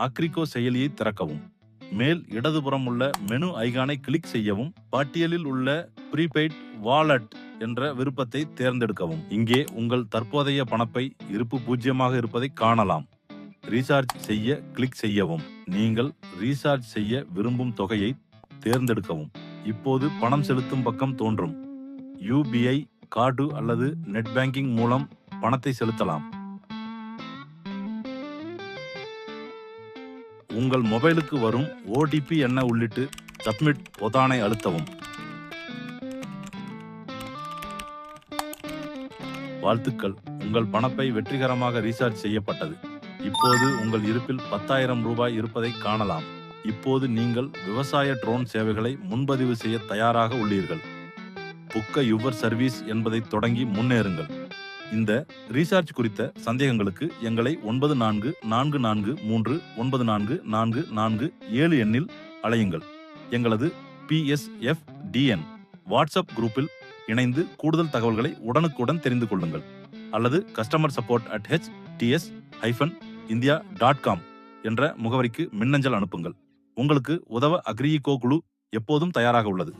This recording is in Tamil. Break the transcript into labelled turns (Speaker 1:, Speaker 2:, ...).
Speaker 1: அக்ரிகோ செயலியை திறக்கவும். மேல் இடதுபுறம் உள்ள மெனு ஐகானை கிளிக் செய்யவும். பட்டியலில் உள்ள ப்ரீபெய்ட் வாலெட் என்ற விருப்பத்தை தேர்ந்தெடுக்கவும். இங்கே உங்கள் தற்போதைய பணப்பை இருப்பு 0 இருப்பதை காணலாம். ரீசார்ஜ் செய்ய கிளிக் செய்யவும். நீங்கள் ரீசார்ஜ் செய்ய விரும்பும் தொகையை தேர்ந்தெடுக்கவும். இப்போது பணம் செலுத்தும் பக்கம் தோன்றும். UPI, கார்டு அல்லது நெட் பேங்கிங் மூலம் பணத்தை செலுத்தலாம். உங்கள் மொபைலுக்கு வரும் OTP எண்ண உள்ளிட்டு சப்மிட் பொத்தானை அழுத்தவும். வாழ்த்துக்கள், உங்கள் பணப்பை வெற்றிகரமாக ரீசார்ஜ் செய்யப்பட்டது. இப்போது உங்கள் இருப்பில் 10,000 ரூபாய் இருப்பதை காணலாம். இப்போது நீங்கள் விவசாய ட்ரோன் சேவைகளை முன்பதிவு செய்ய தயாராக உள்ளீர்கள். புக்க யுவர் சர்வீஸ் என்பதை தொடங்கி முன்னேறுங்கள். இந்த ரீசார்ஜ் குறித்த சந்தேகங்களுக்கு எங்களை 9443944447 எண்ணில் அழையுங்கள். எங்களது PSFDN வாட்ஸ்அப் குரூப்பில் இணைந்து கூடுதல் தகவல்களை உடனுக்குடன் தெரிந்து கொள்ளுங்கள். அல்லது customer support@hts-india.com என்ற முகவரிக்கு மின்னஞ்சல் அனுப்புங்கள். உங்களுக்கு உதவ அக்ரிகோ குழு எப்போதும் தயாராக உள்ளது.